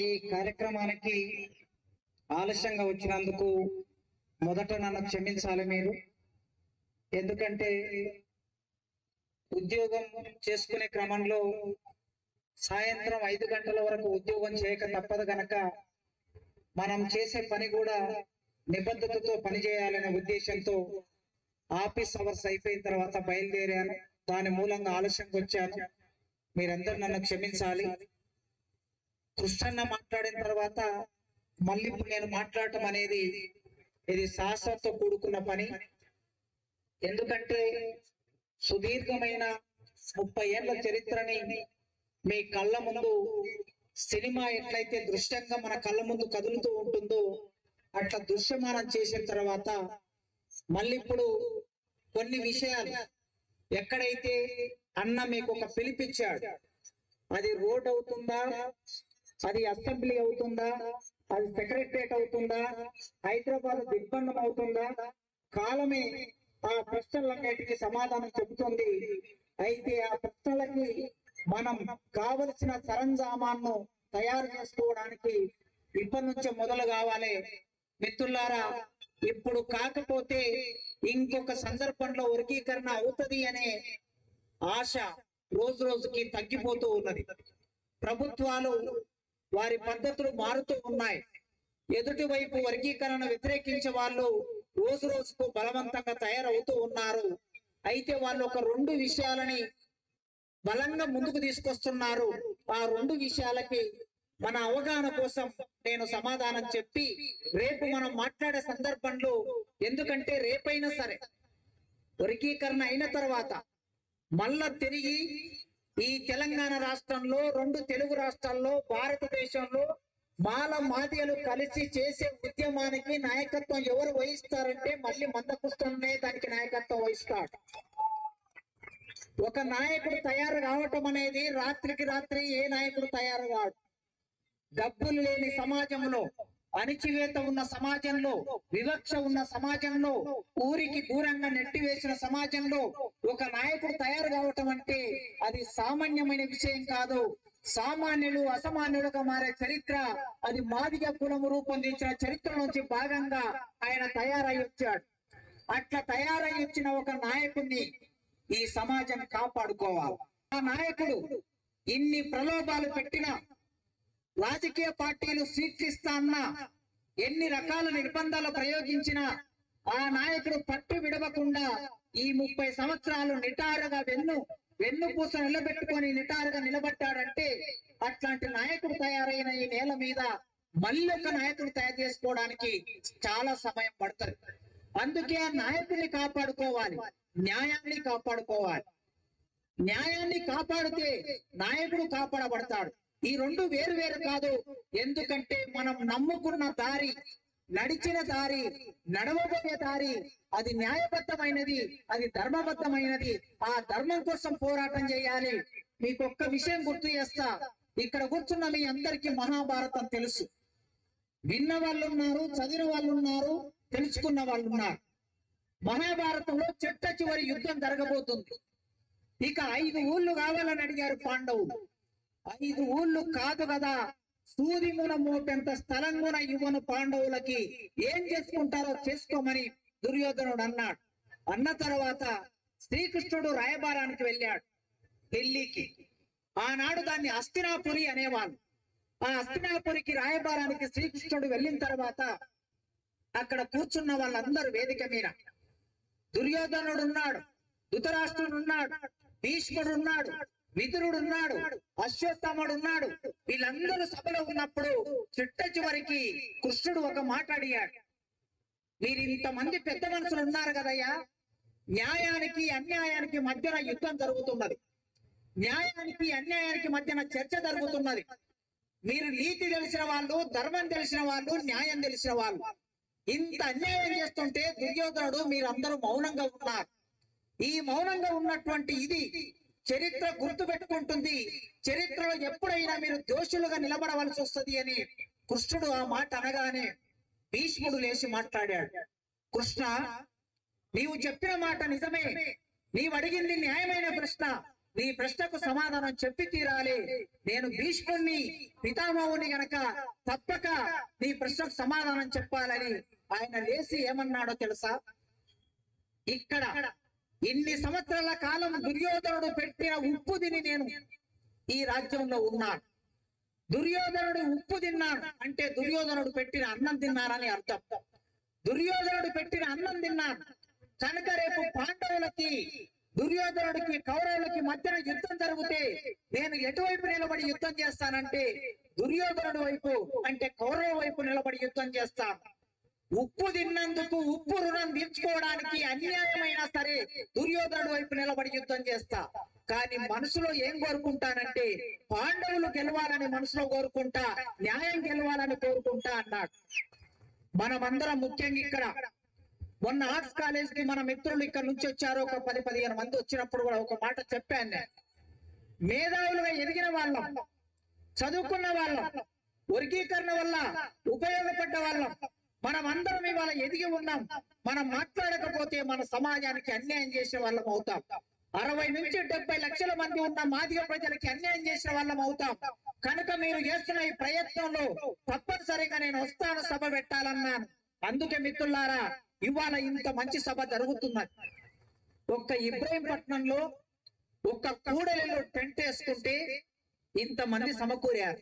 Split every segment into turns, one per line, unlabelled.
ఈ కార్యక్రమానికి ఆలస్యంగా వచ్చినందుకు మొదట నన్ను క్షమించాలి మీరు. ఎందుకంటే ఉద్యోగం చేసుకునే క్రమంలో సాయంత్రం 5 గంటల వరకు ఉద్యోగం చేయక తప్పదు గనక మనం చేసే పని కూడా నిబద్ధతతో పనిచేయాలనే ఉద్దేశంతో ఆఫీస్ అవర్స్ అయిపోయిన తర్వాత బయలుదేరాను. దాని మూలంగా ఆలస్యంగా వచ్చాను. మీరందరూ నన్ను క్షమించాలి. కృష్ణన్న మాట్లాడిన తర్వాత మళ్ళీ ఇప్పుడు నేను మాట్లాడటం అనేది ఇది సాహసంతో కూడుకున్న పని. ఎందుకంటే సుదీర్ఘమైన 30 ఏళ్ల చరిత్రని మీ కళ్ళ ముందు సినిమా ఎట్లయితే దృశ్యంగా మన కళ్ళ ముందు కదులుతూ ఉంటుందో అట్లా దృశ్యమానం చేసిన తర్వాత మళ్ళీ ఇప్పుడు కొన్ని విషయాలు ఎక్కడైతే అన్న మీకు ఒక పిలిపిచ్చాడు, అది రోడ్ అవుతుందా, అది అసెంబ్లీ అవుతుందా, అది సెక్రటరియట్ అవుతుందా, హైదరాబాద్ దిగ్బంధం అవుతుందా, కాలమే ఆ ప్రశ్నలన్నిటికీ సమాధానం చెబుతుంది. అయితే ఆ ప్రశ్నలకి మనం కావలసిన సరంజామాన్ని తయారు చేసుకోవడానికి ఇప్పటి నుంచే మొదలు కావాలి మిత్రులారా. ఇప్పుడు కాకపోతే ఇంకొక సందర్భంలో వర్గీకరణ అవుతుంది అనే ఆశ రోజు రోజుకి తగ్గిపోతూ ఉన్నది. ప్రభుత్వాలు వారి పద్ధతులు మారుతూ ఉన్నాయి. ఎదుటి వైపు వర్గీకరణ వ్యతిరేకించే వాళ్ళు రోజు రోజుకు బలవంతంగా తయారవుతూ ఉన్నారు. అయితే వాళ్ళు ఒక 2 విషయాలని బలంగా ముందుకు తీసుకొస్తున్నారు. ఆ 2 విషయాలకి మన అవగాహన కోసం నేను సమాధానం చెప్పి రేపు మనం మాట్లాడే సందర్భంలో, ఎందుకంటే రేపైనా సరే వర్గీకరణ అయిన తర్వాత మళ్ళా తిరిగి ఈ తెలంగాణ రాష్ట్రంలో 2 తెలుగు రాష్ట్రాల్లో భారతదేశంలో మాల మాదిగలు కలిసి చేసే ఉద్యమానికి నాయకత్వం ఎవరు వహిస్తారంటే మళ్ళీ మందకృష్ణనే దానికి నాయకత్వం వహిస్తాడు. ఒక నాయకుడు తయారు కావటం అనేది రాత్రికి రాత్రి ఏ నాయకుడు తయారు కాడు. డబ్బులు లేని సమాజంలో, అణిచివేత ఉన్న సమాజంలో, వివక్ష ఉన్న సమాజంలో, ఊరికి దూరంగా నెట్టివేసిన సమాజంలో ఒక నాయకుడు తయారు కావటం అంటే అది సామాన్యమైన విషయం కాదు. సామాన్యులు అసామాన్యులుగా మారే చరిత్ర అది మాదిగ కులము రూపొందించిన చరిత్ర నుంచి భాగంగా ఆయన తయారై వచ్చాడు. అట్లా తయారై వచ్చిన ఒక నాయకుడిని ఈ సమాజం కాపాడుకోవాలి. ఆ నాయకుడు ఇన్ని ప్రలోభాలు పెట్టినా, రాజకీయ పార్టీలు సీట్లు ఇస్తా అన్నా, ఎన్ని రకాల నిర్బంధాలు ప్రయోగించినా ఆ నాయకుడు పట్టు విడవకుండా ఈ 30 సంవత్సరాలు నిటారుగా వెన్నుపూస నిలబెట్టుకొని నిటారుగా నిలబడ్డాడంటే అట్లాంటి నాయకుడు తయారైన ఈ నేల మీద మళ్ళీ ఒక నాయకుడు తయారు చేసుకోవడానికి చాలా సమయం పడుతుంది. అందుకే ఆ నాయకుడిని కాపాడుకోవాలి, న్యాయాన్ని కాపాడుకోవాలి. న్యాయాన్ని కాపాడితే నాయకుడు కాపాడబడతాడు. ఈ 2 వేరు వేరు కాదు. ఎందుకంటే మనం నమ్ముకున్న దారి, నడిచిన దారి, నడవబోయే దారి అది న్యాయబద్ధమైనది, అది ధర్మబద్ధమైనది. ఆ ధర్మం కోసం పోరాటం చేయాలి. మీకు ఒక్క విషయం గుర్తు చేస్తా. ఇక్కడ కూర్చున్న మీ అందరికీ మహాభారతం తెలుసు. విన్న వాళ్ళు ఉన్నారు, చదివిన వాళ్ళు ఉన్నారు, తెలుసుకున్న వాళ్ళు ఉన్నారు. మహాభారతంలో చిట్ట చివరి యుద్ధం జరగబోతుంది. ఇక 5 ఊళ్ళు కావాలని అడిగారు పాండవులు. 5 ఊళ్ళు కాదు కదా, సూదిమున మోపెంత స్థలం కూడా ఇవ్వను పాండవులకి, ఏం చేసుకుంటారో చేసుకోమని దుర్యోధనుడు అన్నాడు. అన్న తర్వాత శ్రీకృష్ణుడు రాయబారానికి వెళ్ళాడు ఢిల్లీకి. ఆనాడు దాన్ని హస్తినాపురి అనేవాళ్ళు. ఆ హస్తినాపురికి రాయబారానికి శ్రీకృష్ణుడు వెళ్ళిన తర్వాత అక్కడ కూర్చున్న వాళ్ళందరూ వేదిక మీద దుర్యోధనుడు ఉన్నాడు, ధృతరాష్ట్రుడు ఉన్నాడు, భీష్ముడు ఉన్నాడు, విదురుడు ఉన్నాడు, అశ్వత్థాముడు ఉన్నాడు. వీళ్ళందరూ సభలో ఉన్నప్పుడు చిట్ట చివరికి కృష్ణుడు ఒక మాట అడిగాడు. మీరు ఇంతమంది పెద్ద మనుషులు ఉన్నారు కదయ్యా, న్యాయానికి అన్యాయానికి మధ్యన యుద్ధం జరుగుతున్నది, న్యాయానికి అన్యాయానికి మధ్యన చర్చ జరుగుతున్నది. మీరు నీతి తెలిసిన వాళ్ళు, ధర్మం తెలిసిన వాళ్ళు, న్యాయం తెలిసిన వాళ్ళు, ఇంత అన్యాయం చేస్తుంటే దుర్యోధనుడు మీరందరూ మౌనంగా ఉన్నారు. ఈ మౌనంగా ఉన్నటువంటి ఇది చరిత్ర గుర్తు పెట్టుకుంటుంది. చరిత్రలో ఎప్పుడైనా మీరు దోషులుగా నిలబడవలసి వస్తుంది అని కృష్ణుడు ఆ మాట అనగానే భీష్ముడు లేచి మాట్లాడాడు. కృష్ణ, నీవు చెప్పిన మాట నిజమే, నీవు అడిగింది న్యాయమైన ప్రశ్న. నీ ప్రశ్నకు సమాధానం చెప్పి తీరాలి. నేను భీష్ముణ్ణి పితామహుని గనక తప్పక నీ ప్రశ్నకు సమాధానం చెప్పాలని ఆయన లేచి ఏమన్నాడో తెలుసా? ఇక్కడ ఇన్ని సంవత్సరాల కాలం దుర్యోధనుడు పెట్టిన ఉప్పు తిని నేను ఈ రాజ్యంలో ఉన్నాను. దుర్యోధనుడు ఉప్పు తిన్నాను అంటే దుర్యోధనుడు పెట్టిన అన్నం తిన్నానని అర్థం. దుర్యోధనుడు పెట్టిన అన్నం తిన్నాను కనుక రేపు పాండవులకి దుర్యోధనుడికి కౌరవులకి మధ్యన యుద్ధం జరిగితే నేను ఎటువైపు నిలబడి యుద్ధం చేస్తానంటే దుర్యోధనుడి వైపు అంటే కౌరవ వైపు నిలబడి యుద్ధం చేస్తాను. ఉప్పు తిన్నందుకు ఉప్పు రుణం తీర్చుకోవడానికి అన్యాయమైనా సరే దుర్యోధనుడి వైపు నిలబడి యుద్ధం చేస్తా. కానీ మనసులో ఏం కోరుకుంటానంటే పాండవులు గెలవాలని మనసులో కోరుకుంటా, న్యాయం గెలవాలని కోరుకుంటా అన్నాడు. మనమందరం ముఖ్యంగా ఇక్కడ మొన్న ఆర్ట్స్ కాలేజ్ కి మన మిత్రులు ఇక్కడ నుంచి వచ్చారు. ఒక 10-15 మంది వచ్చినప్పుడు కూడా ఒక మాట చెప్పాను నేను. మేధావులుగా ఎదిగిన వాళ్ళం, చదువుకున్న వాళ్ళం, వర్గీకరణ వల్ల ఉపయోగపడ్డ వాళ్ళం, మనం అందరం ఇవాళ ఎదిగి ఉన్నాం. మనం మాట్లాడకపోతే మన సమాజానికి అన్యాయం చేసే వాళ్ళం అవుతాం. 60 నుంచి 70 లక్షల మంది ఉన్న మాదిగ ప్రజలకి అన్యాయం చేసిన వాళ్ళం అవుతాం. కనుక మీరు చేస్తున్న ఈ ప్రయత్నంలో తప్పనిసరిగా నేను వస్తాను, సభ పెట్టాలన్నాను. అందుకే మిత్రులారా ఇవాళ ఇంత మంచి సభ జరుగుతున్నది. ఒక్క ఇబ్రహీంపట్నంలో ఒక్క కూడలిలో టెంట్ వేసుకుంటే ఇంతమంది సమకూరారు.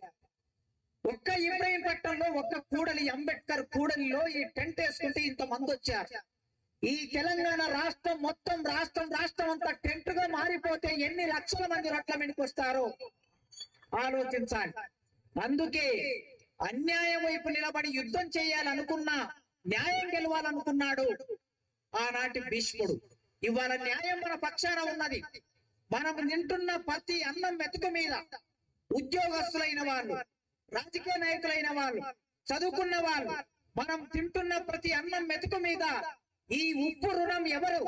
ఒక్క ఇబ్రహీంపట్నంలో ఒక్క కూడలి అంబేద్కర్ కూడలిలో ఈ టెంట్ వేసుకుంటే ఇంతమంది వచ్చారు. ఈ తెలంగాణ రాష్ట్రం మొత్తం రాష్ట్రం అంతా టెంట్ గా మారిపోతే ఎన్ని లక్షల మంది రట్ల మీదకి వస్తారో ఆలోచించాలి. అందుకే అన్యాయం వైపు నిలబడి యుద్ధం చేయాలనుకున్నా, న్యాయం గెలవాలనుకున్నాడు ఆనాటి భీష్ముడు. ఇవాళ న్యాయం మన పక్షాన ఉన్నది. మనం తింటున్న ప్రతి అన్నం మెతుకు మీద ఉద్యోగస్తులైన వాళ్ళు, రాజకీయ నాయకులైన వాళ్ళు, చదువుకున్న వాళ్ళు, మనం తింటున్న ప్రతి అన్నం మెతుకు మీద ఈ ఉప్పు రుణం ఎవరు?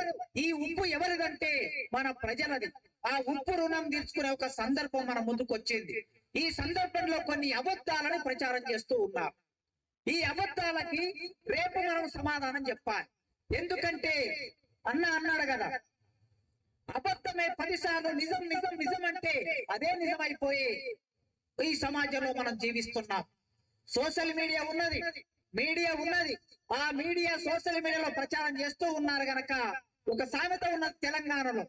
ఈ ఉప్పు ఎవరిదంటే మన ప్రజలది. ఆ ఉప్పు రుణం తీర్చుకునే ఒక సందర్భం మన ముందుకు వచ్చింది. ఈ సందర్భంలో కొన్ని అబద్ధాలను ప్రచారం చేస్తూ ఉన్నారు. ఈ అబద్ధాలకి రేపు మనం సమాధానం చెప్పాలి. ఎందుకంటే అన్నాడు కదా, అబద్ధమే 10 సార్లు నిజం నిజం నిజం అంటే అదే నిజమైపోయి ఈ సమాజంలో మనం జీవిస్తున్నాం. సోషల్ మీడియా ఉన్నది. ఆ మీడియా సోషల్ మీడియాలో ప్రచారం చేస్తూ ఉన్నారు గనక ఒక సామెత ఉన్నది తెలంగాణలో,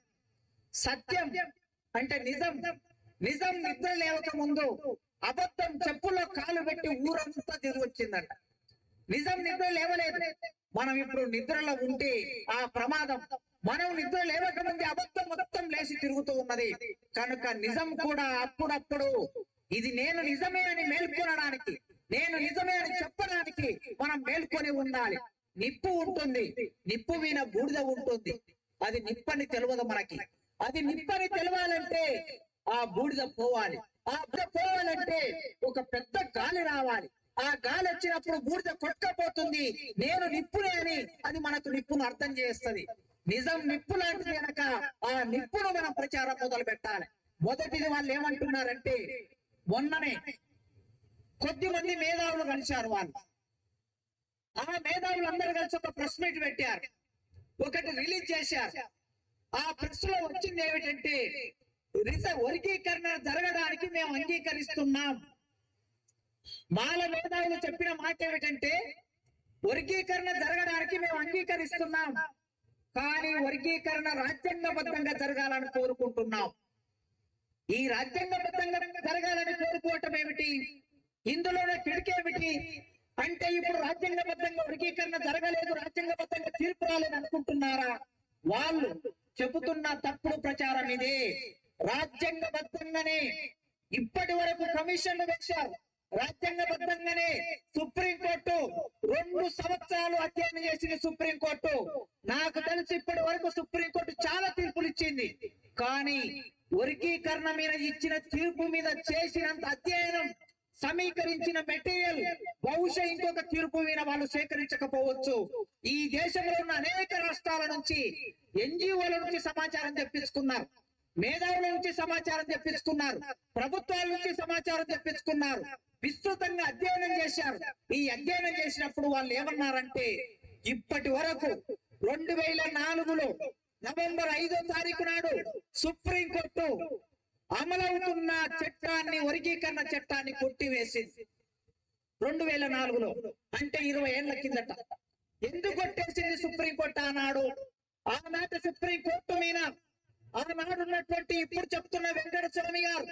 సత్యం అంటే నిజం నిద్ర లేవక ముందు అబద్ధం చెప్పులో కాలు పెట్టి ఊరంతా తిరిగి వచ్చిందంట. నిజం నిద్ర లేవలేదు. మనం ఇప్పుడు నిద్రలో ఉంటే ఆ ప్రమాదం. మనం నిద్ర లేవక ముందు అబద్ధం మొత్తం లేచి తిరుగుతూ ఉన్నది. కనుక నిజం కూడా అప్పుడప్పుడు ఇది నేను నిజమే అని మేల్కొనడానికి, నేను నిజమే అని చెప్పడానికి మనం మేల్కొని ఉండాలి. నిప్పు ఉంటుంది, నిప్పు మీద బూడిద ఉంటుంది. అది నిప్పని తెలియదు మనకి. అది నిప్పని తెలవాలంటే ఆ బూడిద పోవాలి. ఆ బూడిద పోవాలంటే ఒక పెద్ద గాలి రావాలి. ఆ గాలి వచ్చినప్పుడు బూడిద కొట్టుకపోతుంది. నేను నిప్పునే అని అది మనకు నిప్పును అర్థం చేస్తుంది. నిజం నిప్పు లాంటిది కనుక ఆ నిప్పును మనం ప్రచారం మొదలు పెట్టాలి. మొదటిది వాళ్ళు ఏమంటున్నారంటే, మొన్ననే కొద్ది మంది మేధావులు కలిశారు. వాళ్ళు ఆ మేధావులు అందరూ కలిసి ఒక ప్రెస్ మీట్ పెట్టారు, ఒకటి రిలీజ్ చేశారు. ఆ ప్రెస్ లో వచ్చింది ఏమిటంటే, వర్గీకరణ జరగడానికి మేము అంగీకరిస్తున్నాం. మాల మేధావులు చెప్పిన మాట ఏమిటంటే, వర్గీకరణ జరగడానికి మేము అంగీకరిస్తున్నాం, కానీ వర్గీకరణ రాజ్యాంగబద్ధంగా జరగాలని కోరుకుంటున్నాం. ఈ రాజ్యాంగబద్ధంగా జరగాలని కోరుకోవటం ఏమిటి? ఇందులోనే కిడికేమిటి అంటే, ఇప్పుడు రాజ్యాంగబద్ధంగా వర్గీకరణ జరగలేదు, రాజ్యాంగబద్ధంగా తీర్పు రాలేదు అనుకుంటున్నారా? వాళ్ళు చెబుతున్న తప్పుడు ప్రచారం ఇదే. రాజ్యాంగబద్ధంగానే ఇప్పటి వరకు కమిషన్లు వేశారు. రాజ్యాంగబద్ధంగానే సుప్రీంకోర్టు 2 సంవత్సరాలు అధ్యయనం చేసింది. సుప్రీంకోర్టు నాకు తెలిసి ఇప్పటి వరకు సుప్రీంకోర్టు చాలా తీర్పులు ఇచ్చింది. కానీ వర్గీకరణ మీద ఇచ్చిన తీర్పు మీద చేసినంత అధ్యయనం, సమీకరించిన మెటీరియల్ బహుశా ఇంకొక తీర్పు మీద వాళ్ళు సేకరించకపోవచ్చు. ఈ దేశంలో ఉన్న అనేక రాష్ట్రాల నుంచి, ఎన్జిఓల నుంచి సమాచారం తెప్పించుకున్నారు, మేధావుల నుంచి సమాచారం తెప్పించుకున్నారు, ప్రభుత్వాల నుంచి సమాచారం తెప్పించుకున్నారు, విస్తృతంగా అధ్యయనం చేశారు. ఈ అధ్యయనం చేసినప్పుడు వాళ్ళు ఏమన్నారంటే, ఇప్పటి వరకు 2004లో నవంబర్ 5వ తారీఖు నాడు సుప్రీంకోర్టు అమలవుతున్న చట్టాన్ని, వర్గీకరణ చట్టాన్ని కొట్టివేసింది 2004లో, అంటే 20 ఏళ్ల కిందట. ఎందుకు కొట్టేసింది సుప్రీంకోర్టు ఆనాడు? ఆనాటి సుప్రీంకోర్టు మీద ఆనాడున్నటువంటి ఇప్పుడు చెప్తున్న వెంకటస్వామి గారు,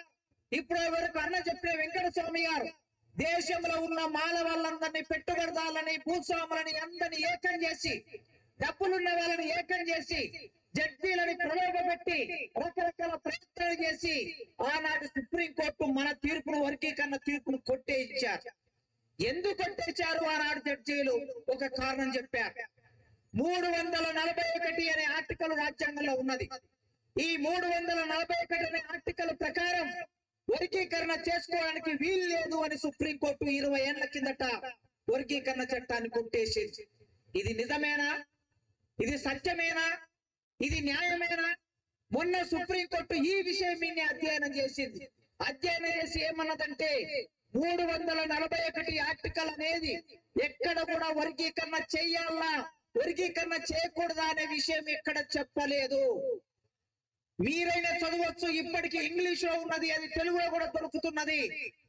ఇప్పుడు వరకు అన్న చెప్పిన వెంకటస్వామి గారు దేశంలో ఉన్న మాల వాళ్ళందరినీ, పెట్టుబడిదారులని, భూస్వాములని అందరినీ ఏకం చేసి, డబ్బులున్న వాళ్ళని ఏకం చేసి, జడ్జీలని ప్రలోభపెట్టి రకరకాల ప్రయత్నాలు చేసి ఆనాటి సుప్రీంకోర్టు మన తీర్పును, వర్గీకరణ తీర్పును కొట్టేయించారు. ఎందుకు కొట్టేశారు ఆనాడు జడ్జీలు? ఒక కారణం చెప్పారు. 341 అనే ఆర్టికల్ రాజ్యాంగంలో ఉన్నది. ఈ 341 అనే ఆర్టికల్ ప్రకారం వర్గీకరణ చేసుకోవడానికి వీలు లేదు అని సుప్రీంకోర్టు 20 ఏళ్ల కిందట వర్గీకరణ చట్టాన్ని కొట్టేసింది. ఇది నిజమేనా? ఇది సత్యమేనా? ఇది న్యాయమేనా? మొన్న సుప్రీంకోర్టు ఈ విషయం మీద అధ్యయనం చేసింది. అధ్యయనం చేసి ఏమన్నదంటే 341 ఆర్టికల్ అనేది ఎక్కడ కూడా వర్గీకరణ చెయ్యాలా, వర్గీకరణ చేయకూడదా అనే విషయం ఎక్కడ చెప్పలేదు. మీరైనా చదవచ్చు, ఇప్పటికీ ఇంగ్లీష్ లో ఉన్నది, అది తెలుగులో కూడా దొరుకుతున్నది.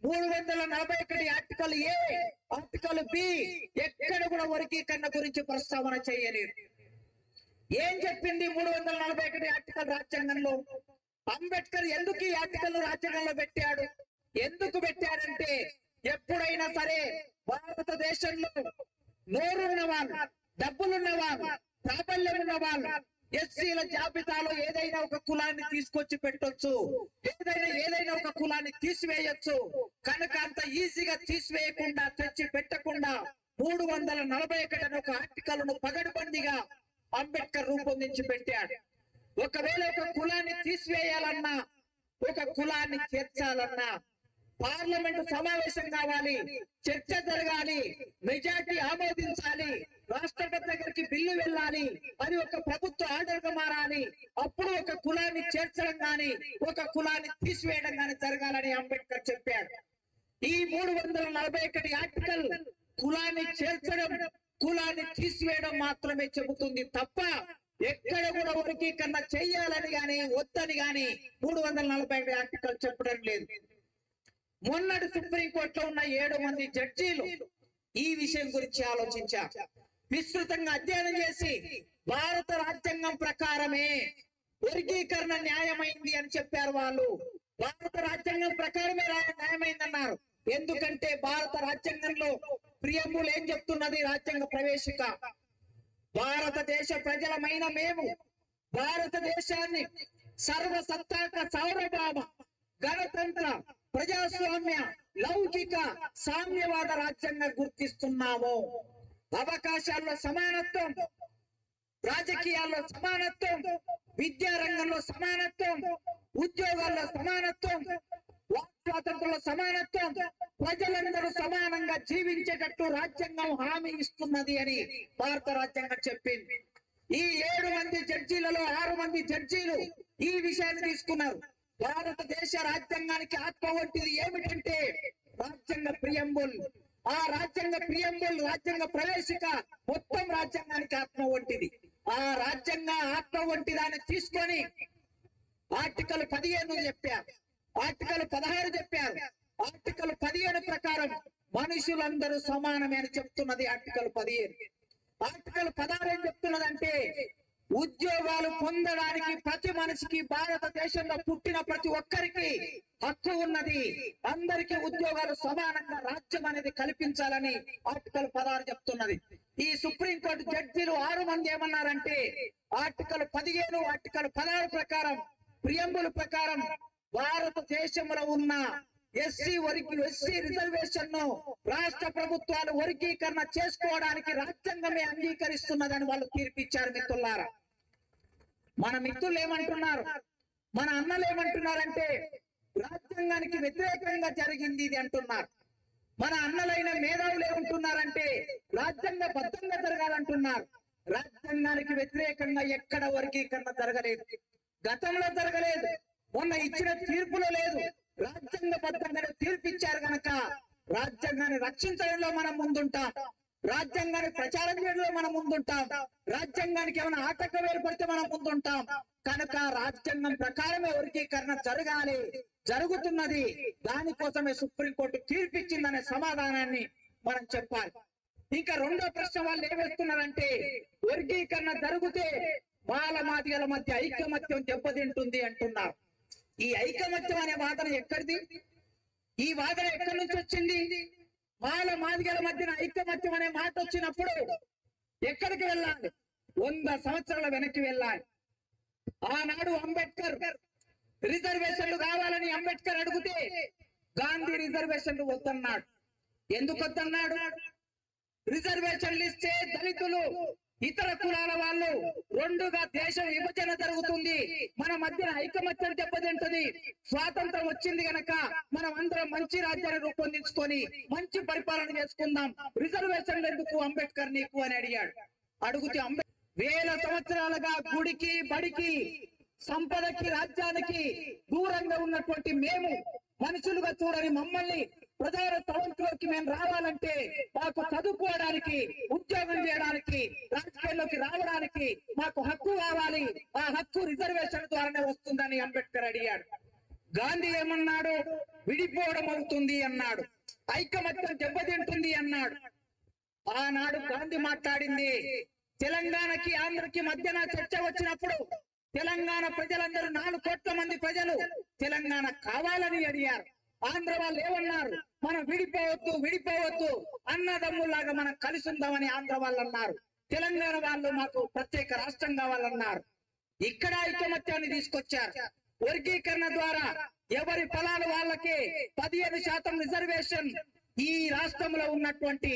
341 ఆర్టికల్ ఏ, ఆర్టికల్ బి ఎక్కడ కూడా వర్గీకరణ గురించి ప్రస్తావన చేయలేదు. ఏం చెప్పింది 341 ఆర్టికల్ రాజ్యాంగంలో? అంబేద్కర్ ఎందుకు ఈ ఆర్టికల్ రాజ్యాంగంలో పెట్టాడు? ఎందుకు పెట్టాడంటే, ఎప్పుడైనా సరే భారతదేశంలో నోరున్న వాళ్ళు, డబ్బులున్న వాళ్ళు, ప్రాబల్యం ఉన్న వాళ్ళు ఎస్సీల జాబితాలో ఏదైనా ఒక కులాన్ని తీసుకొచ్చి పెట్టొచ్చు, ఏదైనా ఒక కులాన్ని తీసివేయొచ్చు. కనుక అంత ఈజీగా తీసివేయకుండా, తెచ్చి పెట్టకుండా 341 అనే ఒక ఆర్టికల్ ను పగడబందిగా అంబేద్కర్ రూపొందించి పెట్టాడు. ఒకవేళ ఒక కులాన్ని తీసివేయాలన్నా, ఒక కులాన్ని చేర్చాలన్నా పార్లమెంటు సమావేశం కావాలి, చర్చ జరగాలి, మెజార్టీ ఆమోదించాలి, రాష్ట్రపతి దగ్గరికి బిల్లు వెళ్ళాలి, అది ఒక ప్రభుత్వ ఆర్డర్ గా మారాలి. అప్పుడు ఒక కులాన్ని చేర్చడం గాని, ఒక కులాన్ని తీసివేయడం గాని జరగాలని అంబేద్కర్ చెప్పాడు. ఈ 341 ఆర్టికల్ కులాన్ని చేర్చడం, కులాన్ని తీసివేయడం మాత్రమే చెబుతుంది తప్ప ఎక్కడ కూడా వర్గీకరణ చెయ్యాలని గాని, వద్దని గాని 341 ఆర్టికల్ చెప్పడం లేదు. మొన్నటి సుప్రీంకోర్టులో ఉన్న 7 మంది జడ్జీలు ఈ విషయం గురించి ఆలోచించారు. విస్తృతంగా అధ్యయనం చేసి భారత రాజ్యాంగం ప్రకారమే వర్గీకరణ న్యాయమైంది అని చెప్పారు. వాళ్ళు భారత రాజ్యాంగం ప్రకారమే న్యాయమైందన్నారు. ఎందుకంటే భారత రాజ్యాంగంలో ప్రియంబుల్ ఏం చెప్తున్నది? రాజ్యాంగ ప్రవేశిక, భారతదేశ ప్రజలమైన మేము భారతదేశాన్ని సర్వసత్తాక సార్వభౌమ గణతంత్ర ప్రజాస్వామ్య లౌకిక సామ్యవాద రాజ్యంగా గుర్తిస్తున్నాము. అవకాశాల్లో సమానత్వం, రాజకీయాల్లో సమానత్వం, విద్యారంగంలో సమానత్వం, ఉద్యోగాల్లో సమానత్వం, వాక్ స్వాతంత్రంలో సమానత్వం, ప్రజలందరూ సమానంగా జీవించేటట్టు రాజ్యాంగం హామీ ఇస్తున్నది అని భారత రాజ్యాంగం చెప్పింది. ఈ 7 మంది జడ్జీలలో 6 మంది జడ్జీలు ఈ విషయాన్ని తీసుకున్నారు. భారతదేశ రాజ్యాంగానికి ఆత్మ వంటిది ఏమిటంటే రాజ్యాంగ ప్రియంబుల్. ఆ రాజ్యాంగ ప్రియంబుల్, రాజ్యాంగ ప్రవేశిక మొత్తం రాజ్యాంగానికి ఆత్మ వంటిది. ఆ రాజ్యాంగ ఆత్మ వంటి దాన్ని తీసుకొని ఆర్టికల్ 15 చెప్పారు, ఆర్టికల్ 16 చెప్పారు. ఆర్టికల్ 15 ప్రకారం మనుషులందరూ సమానమే అని చెప్తున్నది ఆర్టికల్ 15. ఆర్టికల్ 16 ఏం చెప్తున్నదంటే ఉద్యోగాలు పొందడానికి ప్రతి మనిషికి, భారతదేశంలో పుట్టిన ప్రతి ఒక్కరికి హక్కు ఉన్నది. అందరికీ ఉద్యోగాలు సమానంగా రాజ్యం అనేది కల్పించాలని ఆర్టికల్ 16 చెప్తున్నది. ఈ సుప్రీంకోర్టు జడ్జీలు 6 మంది ఏమన్నారంటే ఆర్టికల్ 15, ఆర్టికల్ 16 ప్రకారం, ప్రియంబుల్ ప్రకారం భారతదేశంలో ఉన్న ఎస్సీ రిజర్వేషన్ ను రాష్ట్ర ప్రభుత్వాలు వర్గీకరణ చేసుకోవడానికి రాజ్యాంగమే అంగీకరిస్తున్నదని వాళ్ళు తీర్పిచ్చారు. మిత్రులారా, మన మిత్రులు ఏమంటున్నారు, మన అన్నలు ఏమంటున్నారంటే రాజ్యాంగానికి వ్యతిరేకంగా జరిగింది ఇది అంటున్నారు. మన అన్నలైన మేధావులు ఏమంటున్నారంటే రాజ్యాంగ బద్ధంగా జరగాలంటున్నారు. రాజ్యాంగానికి వ్యతిరేకంగా ఎక్కడ వర్గీకరణ జరగలేదు, గతంలో జరగలేదు, మొన్న ఇచ్చిన తీర్పులో లేదు. రాజ్యాంగ బద్ధంగానే తీర్పిచ్చారు కనుక రాజ్యాంగాన్ని రక్షించడంలో మనం ముందుంటాం. రాజ్యాంగానికి ప్రచారం చేయడంలో మనం ముందుంటాం, రాజ్యాంగానికి ఏమైనా ఆటంకం ఏర్పడితే మనం ముందుంటాం. కనుక రాజ్యాంగం ప్రకారమే వర్గీకరణ జరగాలి, జరుగుతున్నది, దానికోసమే సుప్రీంకోర్టు తీర్పిచ్చిందనే సమాధానాన్ని మనం చెప్పాలి. ఇంకా రెండో ప్రశ్న వాళ్ళు ఏమేస్తున్నారంటే, వర్గీకరణ జరిగితే మాల మాదిగల మధ్య ఐకమత్యం దెబ్బతింటుంది అంటున్నారు. ఈ ఐకమత్యం అనే వాదన ఎక్కడిది? ఈ వాదన ఎక్కడి నుంచి వచ్చింది? మాల మాదిగల మధ్యన ఐకమత్యం అనే మాట వచ్చినప్పుడు ఎక్కడికి వెళ్ళాలి? 100 సంవత్సరాల వెనక్కి వెళ్ళాలి. ఆనాడు అంబేద్కర్ రిజర్వేషన్లు కావాలని అంబేద్కర్ అడిగితే గాంధీ రిజర్వేషన్లు వద్దన్నాడు. ఎందుకు వద్దన్నాడు? రిజర్వేషన్లు ఇస్తే దళితులు, ఇతర కులాల వాళ్ళు రెండుగా దేశం విభజన జరుగుతుంది, మన మధ్యన ఐకమత్యం దెబ్బతింటుంది. స్వాతంత్రం వచ్చింది గనక మనం అందరం మంచి రాజ్యాన్ని రూపొందించుకొని మంచి పరిపాలన చేసుకుందాం, రిజర్వేషన్లు ఎందుకు అంబేద్కర్ నీకు అని అడిగాడు. అడిగితే వేల సంవత్సరాలుగా గుడికి బడికి సంపదకి రాజ్యానికి దూరంగా ఉన్నటువంటి మేము మనుషులుగా చూడని మమ్మల్ని ప్రజల తలంపులోకి మేము రావాలంటే, మాకు చదువుకోవడానికి, ఉద్యోగం చేయడానికి, రాజకీయాల్లోకి రావడానికి మాకు హక్కు కావాలి, ఆ హక్కు రిజర్వేషన్ ద్వారానే వస్తుందని అంబేద్కర్ అడిగాడు. గాంధీ ఏమన్నాడు? విడిపోవడం అవుతుంది అన్నాడు, ఐకమత్యం దెబ్బతింటుంది అన్నాడు. ఆనాడు గాంధీ మాట్లాడింది తెలంగాణకి ఆంధ్రకి మధ్యన చర్చ వచ్చినప్పుడు తెలంగాణ ప్రజలందరూ 4 కోట్ల మంది ప్రజలు తెలంగాణ కావాలని అడిగారు. ఆంధ్ర వాళ్ళు ఏమన్నారు? మనం విడిపోవద్దు, విడిపోవద్దు, అన్నదమ్ములాగా మనం కలిసి ఉందామని ఆంధ్ర వాళ్ళు అన్నారు. తెలంగాణ వాళ్ళు మాకు ప్రత్యేక రాష్ట్రం కావాలన్నారు. ఇక్కడ ఐకమత్యాన్ని తీసుకొచ్చారు. వర్గీకరణ ద్వారా ఎవరి ఫలాలు వాళ్ళకి 15% రిజర్వేషన్ ఈ రాష్ట్రంలో ఉన్నటువంటి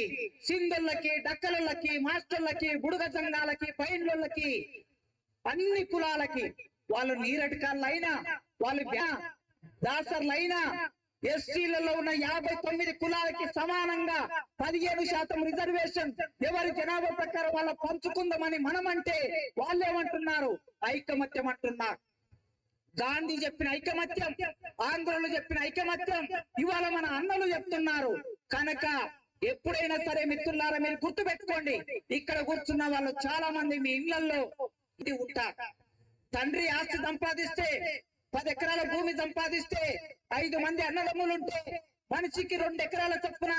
సింధులకి, డక్కలకి, మాస్టర్లకి, బుడుగ సంఘాలకి, పైన్లకి, అన్ని కులాలకి, వాళ్ళు నీరటికాళ్ళైనా, వాళ్ళు దాసర్లైనా, ఎస్సీలలో ఉన్న 59 కులాలకి సమానంగా 15% రిజర్వేషన్ ఎవరి జనాభా ప్రకారం వాళ్ళ పంచుకుందామని మనం అంటే వాళ్ళు ఏమంటున్నారు? ఐకమత్యం అంటున్నారు. గాంధీ చెప్పిన ఐకమత్యం, ఆంధ్రలో చెప్పిన ఐకమత్యం ఇవాళ మన అన్నలు చెప్తున్నారు. కనుక ఎప్పుడైనా సరే మిత్రులారా మీరు గుర్తు పెట్టుకోండి, ఇక్కడ కూర్చున్న వాళ్ళు చాలా మంది మీ ఇళ్లలో ఉంటారు. తండ్రి ఆస్తి సంపాదిస్తే, 10 ఎకరాల భూమి సంపాదిస్తే, 5 మంది అన్నదమ్ములుంటే మనిషికి 2 ఎకరాల చొప్పున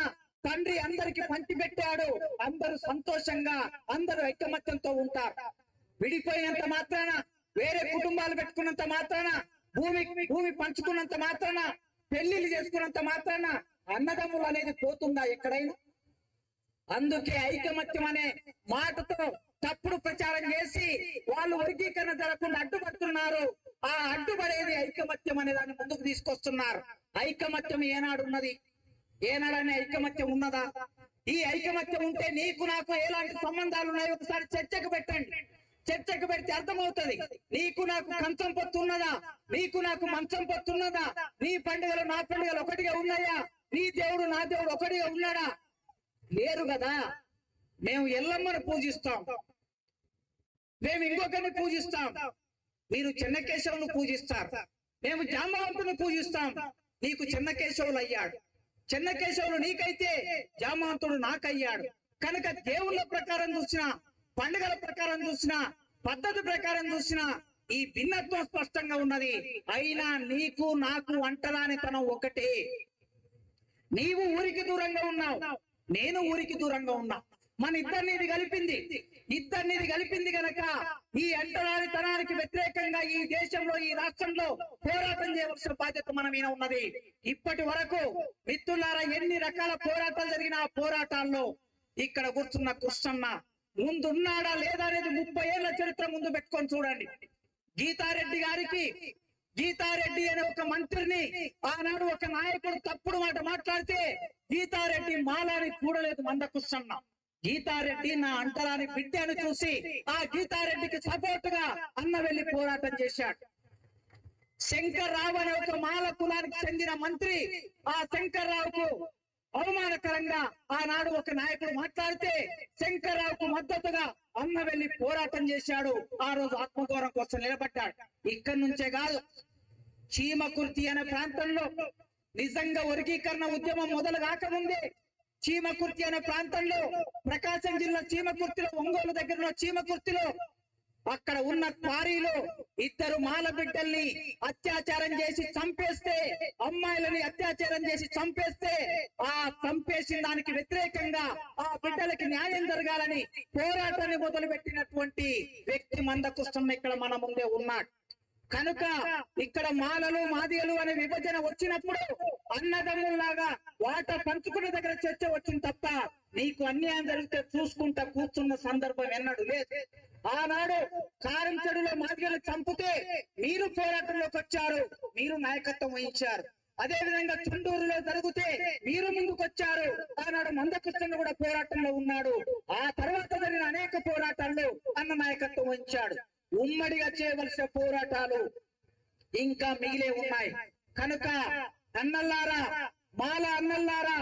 తండ్రి అందరికి పంచి పెట్టాడు. అందరూ సంతోషంగా, అందరూ ఐకమత్యంతో ఉంటారు. విడిపోయినంత మాత్రాన, వేరే కుటుంబాలు పెట్టుకున్నంత మాత్రాన, భూమి పంచుకున్నంత మాత్రాన, పెళ్లిళ్ళు చేసుకున్నంత మాత్రాన అన్నదమ్ములు అనేది పోతుందా ఎక్కడైనా? అందుకే ఐకమత్యం అనే మాటతో తప్పుడు ప్రచారం చేసి వాళ్ళు వర్గీకరణ జరగకుండా అడ్డుపడుతున్నారు. ఆ అడ్డుపడేది ఐకమత్యం అనే దాన్ని ముందుకు తీసుకొస్తున్నారు. ఐకమత్యం ఏనాడు ఉన్నది? ఏనాడనే ఐకమత్యం ఉన్నదా? ఈ ఐకమత్యం ఉంటే నీకు నాకు ఎలాంటి సంబంధాలు ఉన్నాయో ఒకసారి చర్చకు పెట్టండి. చర్చకు పెడితే అర్థమవుతుంది. నీకు నాకు కంచం పొత్తు ఉన్నదా? నీకు నాకు మంచం పొత్తు ఉన్నదా? నీ పండుగలు నా పండుగలు ఒకటిగా ఉన్నాయా? నీ దేవుడు నా దేవుడు ఒకటిగా ఉన్నాడా? లేరు కదా. మేము ఎల్లమ్మను పూజిస్తాం, మేము ఇంకొకరిని పూజిస్తాం, మీరు చెన్నకేశవులను పూజిస్తారు, మేము జాంబవంతుని పూజిస్తాం, నీకు చెన్నకేశవులు అయ్యాడు. చెన్నకేశవులు నీకైతే జాంబవంతుడు నాకయ్యాడు. కనుక దేవుళ్ళ ప్రకారం చూసినా, పండుగల ప్రకారం చూసినా, పద్ధతి ప్రకారం చూసినా ఈ భిన్నత్వం స్పష్టంగా ఉన్నది. అయినా నీకు నాకు అంటరానితనం ఒకటే. నీవు ఊరికి దూరంగా ఉన్నావు, నేను ఊరికి దూరంగా ఉన్నా. మన ఇద్దరిని కలిపింది గనక ఈ అంటరానితనానికి వ్యతిరేకంగా ఈ దేశంలో, ఈ రాష్ట్రంలో పోరాటం చేయవలసిన బాధ్యత మన మీద ఉన్నది. ఇప్పటి వరకు మిత్రులారా ఎన్ని రకాల పోరాటాలు జరిగిన ఆ పోరాటాల్లో ఇక్కడ కూర్చున్న కృష్ణన్న ముందున్నాడా లేదా అనేది 30 ఏళ్ల చరిత్ర ముందు పెట్టుకొని చూడండి. గీతారెడ్డి అనే ఒక మంత్రిని ఆనాడు ఒక నాయకుడు తప్పుడు మాట మాట్లాడితే గీతారెడ్డి మాలాని కూడలేదు మందకృష్ణన్న. గీతారెడ్డి నా అంటరాని బిడ్డ అని చూసి ఆ గీతారెడ్డికి సపోర్ట్ గా అన్న వెళ్లి పోరాటం చేశాడు. శంకర్రావు అనే ఒక మాల కులానికి చెందిన మంత్రి ఆ శంకర్రావుకు అవమానకరంగా ఆనాడు ఒక నాయకుడు మాట్లాడితే శంకర్రావుకు మద్దతుగా అన్న వెళ్లి పోరాటం చేశాడు. ఆ రోజు ఆత్మగౌరవం కోసం నిలబడ్డాడు. ఇక్కడి నుంచే కాదు, చీమకుర్తి అనే ప్రాంతంలో నిజంగా వర్గీకరణ ఉద్యమం మొదలు కాకముందే చీమకుర్తి అనే ప్రాంతంలో, ప్రకాశం జిల్లా చీమకుర్తిలో, ఒంగోలు దగ్గరలో చీమకుర్తిలో అక్కడ ఉన్న క్వారీలో ఇద్దరు మాల బిడ్డల్ని అత్యాచారం చేసి చంపేస్తే, అమ్మాయిలని అత్యాచారం చేసి చంపేస్తే, ఆ చంపేసిన దానికి వ్యతిరేకంగా ఆ బిడ్డలకి న్యాయం జరగాలని పోరాటాన్ని మొదలుపెట్టినటువంటి వ్యక్తి మందకృష్ణ ఇక్కడ మన ముందే ఉన్నాడు. కనుక ఇక్కడ మాలలు మాదిగలు అనే విభజన వచ్చినప్పుడు అన్నదమ్ముల్లాగా వాట పంచుకునే దగ్గర చర్చ వచ్చింది తప్ప నీకు అన్యాయం జరిగితే చూసుకుంటా కూర్చున్న సందర్భం ఎన్నడూ లేదు. ఆనాడు కారంచెడులో మాదిగలు చంపితే మీరు పోరాటంలోకి వచ్చారు, మీరు నాయకత్వం వహించారు. అదే విధంగా చుండూరులో జరిగితే మీరు ముందుకొచ్చారు. ఆనాడు మందకృష్ణ కూడా పోరాటంలో ఉన్నాడు. ఆ తర్వాత జరిగిన అనేక పోరాటాల్లో అన్న నాయకత్వం వహించాడు. ఉమ్మడిగా చేయవలసిన పోరాటాలు ఇంకా మిగిలే ఉన్నాయి. కనుక అన్నల్లారా, మాల అన్నల్లారా,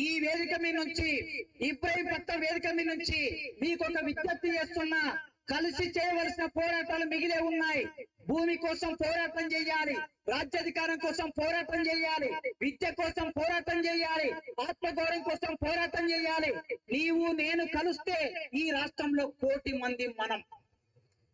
ఈ వేదిక మీ నుంచి, ఇబ్రహీంపట్నం వేదిక మీ నుంచి మీకు ఒక విజ్ఞప్తి చేస్తున్నా. కలిసి చేయవలసిన పోరాటాలు మిగిలే ఉన్నాయి. భూమి కోసం పోరాటం చేయాలి, రాజ్యాధికారం కోసం పోరాటం చేయాలి, విద్య కోసం పోరాటం చేయాలి, ఆత్మగౌరవం కోసం పోరాటం చేయాలి. నీవు నేను కలిస్తే ఈ రాష్ట్రంలో 1 కోటి మంది మనం.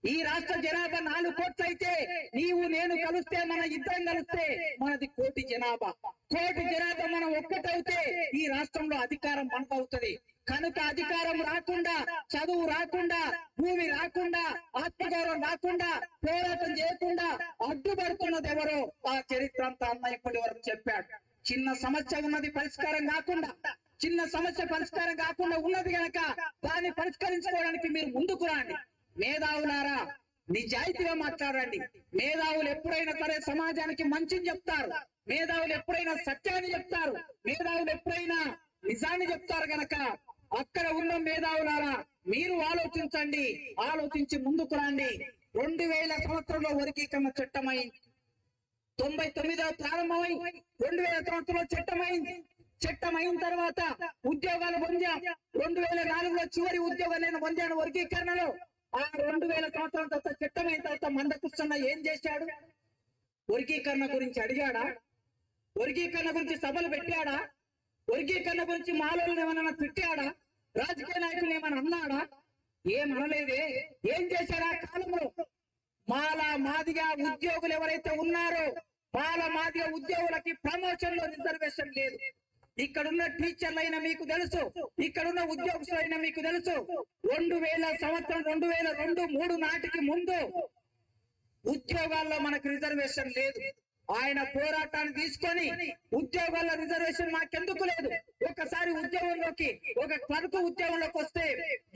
ఈ రాష్ట్ర జనాభా 4 కోట్లు అయితే నీవు నేను కలిస్తే, మన ఇద్దరం కలిస్తే మనది 1 కోటి జనాభా. 1 కోటి జనాభా మనం ఒక్కటవుతే ఈ రాష్ట్రంలో అధికారం మనకు అవుతుంది. కనుక అధికారం రాకుండా, చదువు రాకుండా, భూమి రాకుండా, ఆత్మగౌరవం రాకుండా, పోరాటం చేయకుండా అడ్డుపడుతున్నది ఎవరో ఆ చరిత్ర అంతా అన్న ఇప్పటి వరకు చెప్పాడు. చిన్న సమస్య ఉన్నది పరిష్కారం కాకుండా, చిన్న సమస్య పరిష్కారం కాకుండా ఉన్నది గనక దాన్ని పరిష్కరించుకోవడానికి మీరు ముందుకు రండి. మేధావులారా, నిజాయితీగా మాట్లాడండి. మేధావులు ఎప్పుడైనా సరే సమాజానికి మంచిని చెప్తారు, మేధావులు ఎప్పుడైనా సత్యాన్ని చెప్తారు, మేధావులు ఎప్పుడైనా నిజాన్ని చెప్తారు. గనక అక్కడ ఉన్న మేధావులారా, మీరు ఆలోచించండి, ఆలోచించి ముందుకు రండి. 2000 సంవత్సరంలో వర్గీకరణ చట్టమైంది. 99 ప్రారంభమై 2000 సంవత్సరంలో చట్టమైంది. చట్టం అయిన తర్వాత ఉద్యోగాలు పొందాం. 2004లో చివరి ఉద్యోగం నేను పొందాను వర్గీకరణలో. ఆ 2000 సంవత్సరాల తర్వాత చట్టం అయిన తర్వాత మందకృష్ణ ఏం చేశాడు? వర్గీకరణ గురించి అడిగాడా? వర్గీకరణ గురించి సభలు పెట్టాడా? వర్గీకరణ గురించి మాలోళ్ళని ఏమన్నా తిట్టాడా? రాజకీయ నాయకులు ఏమన్నా అన్నాడా? ఏమనలేదే. ఏం చేశాడు ఆ కాలంలో? మాల మాదిగా ఉద్యోగులు ఎవరైతే ఉన్నారో, మాల మాదిగా ఉద్యోగులకి ప్రమోషన్ లో రిజర్వేషన్ లేదు. ఇక్కడున్న టీచర్లైనా మీకు తెలుసు, ఇక్కడున్న ఉద్యోగస్తులైనా మీకు తెలుసు. 2000 సంవత్సరం 2002, 2003 నాటికి ముందు ఉద్యోగాల్లో మనకు రిజర్వేషన్ లేదు. ఆయన పోరాటాన్ని తీసుకొని ఉద్యోగాల్లో రిజర్వేషన్ మాకెందుకు లేదు? ఒకసారి ఉద్యోగంలోకి, ఒక క్లర్క్ ఉద్యోగంలోకి వస్తే,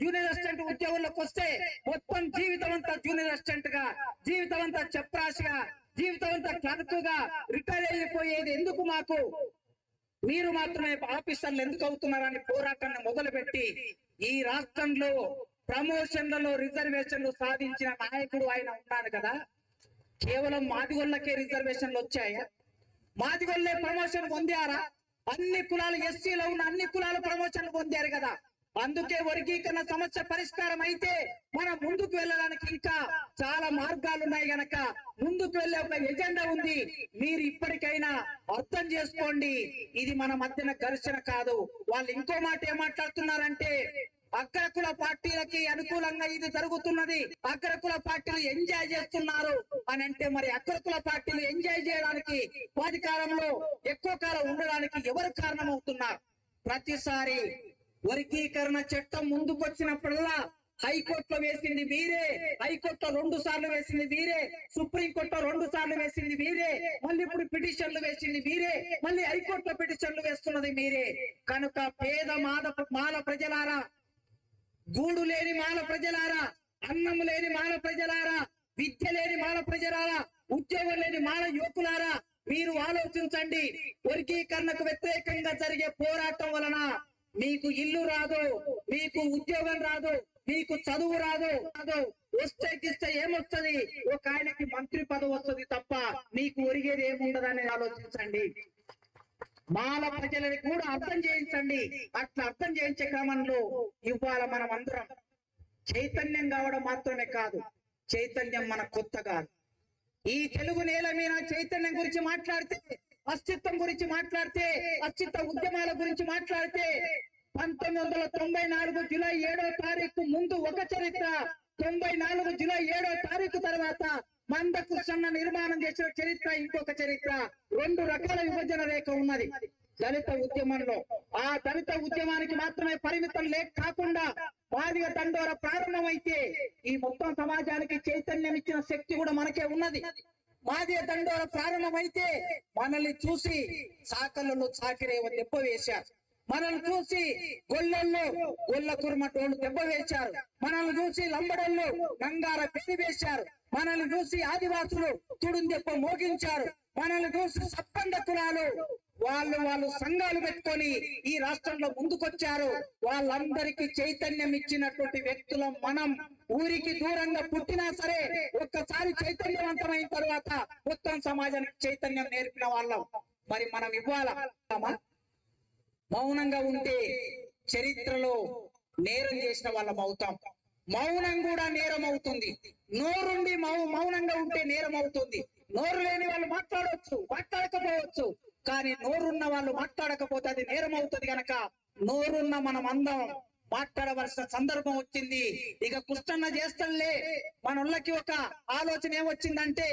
జూనియర్ అసిస్టెంట్ ఉద్యోగంలోకి వస్తే మొత్తం జీవితం అంతా జూనియర్ అసిస్టెంట్ గా, జీవితం అంతా చెప్రాసిగా, జీవితం అంతా క్లర్క్ గా రిటైర్ అయిపోయేది ఎందుకు? మాకు మీరు మాత్రమే ఆఫీసర్లు ఎందుకు అవుతున్నారని పోరాటాన్ని మొదలుపెట్టి ఈ రాష్ట్రంలో ప్రమోషన్లలో రిజర్వేషన్లు సాధించిన నాయకుడు ఆయన ఉన్నాడు కదా. కేవలం మాదిగొల్లకే రిజర్వేషన్లు వచ్చాయా? మాదిగొల్లే ప్రమోషన్ పొందారా? అన్ని కులాలు, ఎస్సీలో ఉన్న అన్ని కులాలు ప్రమోషన్లు పొందారు కదా. అందుకే వర్గీకరణ సమస్య పరిష్కారం అయితే మనం ముందుకు వెళ్ళడానికి ఇంకా చాలా మార్గాలు ఉన్నాయి గనక ముందుకు వెళ్ళే ఒక ఎజెండా ఉంది. మీరు ఇప్పటికైనా అర్థం చేసుకోండి, ఇది మన మధ్యన ఘర్షణ కాదు. వాళ్ళు ఇంకో మాట ఏం మాట్లాడుతున్నారంటే, అగ్రకుల పార్టీలకి అనుకూలంగా ఇది జరుగుతున్నది, అగ్రకుల పార్టీలు ఎంజాయ్ చేస్తున్నారు అని అంటే, మరి అగ్రకుల పార్టీలు ఎంజాయ్ చేయడానికి, అధికారంలో ఎక్కువ కాలం ఉండడానికి ఎవరు కారణం అవుతున్నారు? ప్రతిసారి వర్గీకరణ చట్టం ముందుకు వచ్చినప్పుడల్లా హైకోర్టులో వేసింది మీరే, హైకోర్టులో 2 సార్లు వేసింది మీరే, సుప్రీంకోర్టులో 2 సార్లు వేసింది మీరే, మళ్ళీ ఇప్పుడు పిటిషన్లు వేసింది మీరే, మళ్ళీ హైకోర్టులో పిటిషన్లు వేస్తున్నది మీరే. కనుక పేద మాల ప్రజలారా, గూడు లేని మాల ప్రజలారా, అన్నం లేని మాల ప్రజలారా, విద్య లేని మాల ప్రజలారా, ఉద్యోగం లేని మాల యువకులారా, మీరు ఆలోచించండి. వర్గీకరణకు వ్యతిరేకంగా జరిగే పోరాటం వలన మీకు ఇల్లు రాదు, మీకు ఉద్యోగం రాదు, మీకు చదువు రాదు. వస్తే ఏమొస్తుంది? ఒక ఆయనకి మంత్రి పదవి వస్తుంది తప్ప మీకు ఒరిగేది ఏముండదని ఆలోచించండి. మాల ప్రజలని కూడా అర్థం చేయించండి. అట్లా అర్థం చేయించే క్రమంలో ఇవాళ మనం అందరం చైతన్యం కావడం మాత్రమే కాదు, చైతన్యం మన కొత్త కాదు. ఈ తెలుగు నేల మీద చైతన్యం గురించి మాట్లాడితే, అస్తిత్వం గురించి మాట్లాడితే, అస్తిత్వ ఉద్యమాల గురించి మాట్లాడితే 1994 జూలై 7వ తారీఖు ముందు ఒక చరిత్ర, 94 జూలై 7వ తారీఖు తర్వాత మందకృష్ణ నిర్మాణం చేసిన చరిత్ర ఇంకొక చరిత్ర. రెండు రకాల విభజన రేఖ ఉన్నది దళిత ఉద్యమంలో. ఆ దళిత ఉద్యమానికి మాత్రమే పరిమితం కాకుండా మాదిగ దండోర ప్రారంభమైతే ఈ మొత్తం సమాజానికి చైతన్యం ఇచ్చిన శక్తి కూడా మనకే ఉన్నది. మాదిగ దండోర ప్రారంభమైతే మనల్ని చూసి సాకళ్ళు చాకిరేవ దెబ్బ వేశారు, మనల్ని చూసి గొల్లళ్ళు గొల్ల కుర్మటోళ్ళు దెబ్బ వేశారు, మనల్ని చూసి లంబడళ్ళు గంగార పెళ్లి వేశారు, మనల్ని చూసి ఆదివాసులు తుడుం దెబ్బ మోగించారు, మనల్ని చూసి సప్పండ కులాలు వాళ్ళు సంఘాలు పెట్టుకొని ఈ రాష్ట్రంలో ముందుకొచ్చారు. వాళ్ళందరికీ చైతన్యం ఇచ్చినటువంటి వ్యక్తులం మనం. ఊరికి దూరంగా పుట్టినా సరే ఒక్కసారి చైతన్యవంతమైన తర్వాత మొత్తం సమాజానికి చైతన్యం నేర్పిన వాళ్ళం. మరి మనం ఇవ్వాలా? మౌనంగా ఉంటే చరిత్రలో నేరం చేసిన వాళ్ళం అవుతాం. మౌనం కూడా నేరం అవుతుంది. నోరుండి మౌనంగా ఉంటే నేరం అవుతుంది. నోరు లేని వాళ్ళు మాట్లాడకపోవచ్చు, కానీ నోరున్న వాళ్ళు మాట్లాడకపోతే అది నేరం అవుతుంది. కనుక నోరున్న మనం అందరం మాట్లాడవలసిన సందర్భం వచ్చింది. ఇక కృష్ణన్న చేస్తాడులే మనోళ్ళకి ఒక ఆలోచన ఏమొచ్చిందంటే,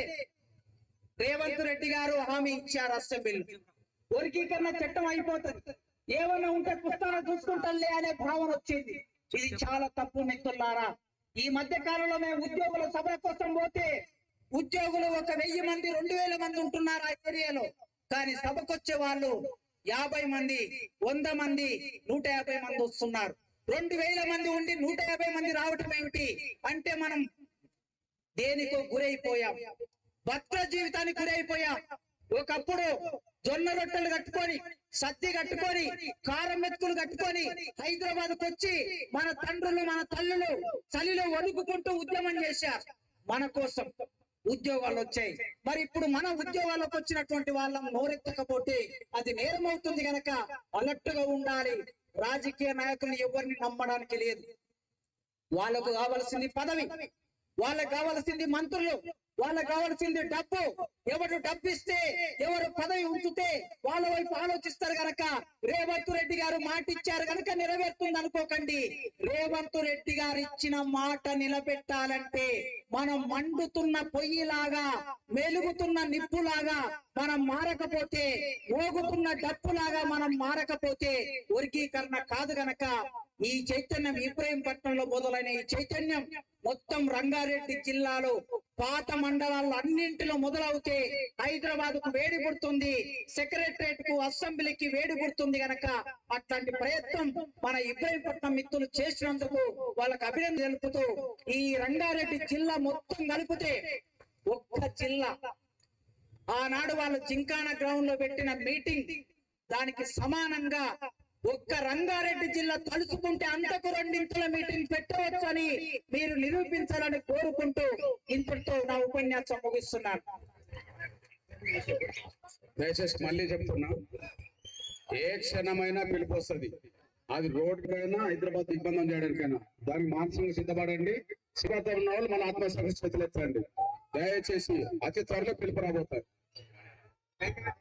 రేవంత్ రెడ్డి గారు హామీ ఇచ్చారు అసెంబ్లీలో వర్గీకరణ చట్టం అయిపోతుంది, ఏమన్నా ఉంటే పుస్తకాలు చూసుకుంటాలే అనే భావన వచ్చింది. ఇది చాలా తప్పు మిత్రులారా. ఈ మధ్య కాలంలో మేము ఉద్యోగుల సభల కోసం పోతే ఉద్యోగులు 1000 మంది 2000 మంది ఉంటున్నారు ఆ ఏరియాలో. కానీ సభకొచ్చే వాళ్ళు 50 మంది 100 మంది 150 మంది వస్తున్నారు. 2000 మంది ఉండి 150 మంది రావటం ఏమిటి అంటే మనం దేనికో గురైపోయాం, భద్ర జీవితానికి గురైపోయాం. ఒకప్పుడు జొన్న రొట్టెలు కట్టుకొని సద్ది కట్టుకొని కారం మెతుకులు కట్టుకొని హైదరాబాద్కు వచ్చి మన తండ్రులు మన తల్లులు చలిలో వణుకుకుంటూ ఉద్యమం చేశారు. మన కోసం ఉద్యోగాలు వచ్చాయి. మరి ఇప్పుడు మన ఉద్యోగాలకు వచ్చినటువంటి వాళ్ళం నోరెత్తకపోతే అది నేరం అవుతుంది. గనక అలర్ట్గా ఉండాలి. రాజకీయ నాయకులను ఎవరిని నమ్మడానికి లేదు. వాళ్ళకు కావాల్సింది పదవి, వాళ్ళకు కావాల్సింది మంత్రులు, వాళ్ళకు కావాల్సింది డబ్బు. ఎవరు డబ్బు ఇస్తే ఎవరు పదవి ఉంచితే వాళ్ళ వైపు ఆలోచిస్తారు. గనక రేవంత్ రెడ్డి గారు మాట ఇచ్చారు గనక నెరవేరుతుంది అనుకోకండి. రేవంత్ రెడ్డి గారు ఇచ్చిన మాట నిలబెట్టాలంటే మనం మండుతున్న పొయ్యిలాగా మెలుగుతున్న నిప్పులాగా మనం మారకపోతే, మోగుతున్న డప్పులాగా మనం మారకపోతే వర్గీకరణ కాదు. గనక ఈ చైతన్యం ఇబ్రహీంపట్నంలో మొదలైన ఈ చైతన్యం మొత్తం రంగారెడ్డి జిల్లాలో పాత మండలాల్లో అన్నింటిలో మొదలవుతే హైదరాబాద్ కు వేడి పుడుతుంది, సెక్రటరేట్ కు అసెంబ్లీకి వేడి పుడుతుంది. గనక అట్లాంటి ప్రయత్నం మన ఇబ్రహీంపట్నం మిత్రులు చేసినందుకు వాళ్ళకి అభినందన తెలుపుతూ, ఈ రంగారెడ్డి జిల్లా మొత్తం కలిపితే ఒక్క జిల్లా ఆనాడు వాళ్ళు జింకానా గ్రౌండ్ లో పెట్టిన మీటింగ్ దానికి సమానంగా ఒక్క రంగారెడ్డి జిల్లా తలుచుకుంటే అంతకు 2 మీటింగ్ పెట్టవచ్చని మీరు నిరూపించాలని కోరుకుంటూ ఇంతటితో నా ఉపన్యాసం ముగిస్తున్నాను.
దయచేసి మళ్ళీ చెప్తున్నా, ఏ క్షణమైనా పిలుపు వస్తుంది. అది రోడ్డుకైనా హైదరాబాద్ ఇబ్బంది చేయడానికైనా దానికి మానసికంగా సిద్ధపడండి. సిద్ధంగా ఉన్న వాళ్ళు మన ఆత్మవిశ్వాసం చేతులెత్తండి. దయచేసి అతి త్వరలో పిలుపు రాబోతారు.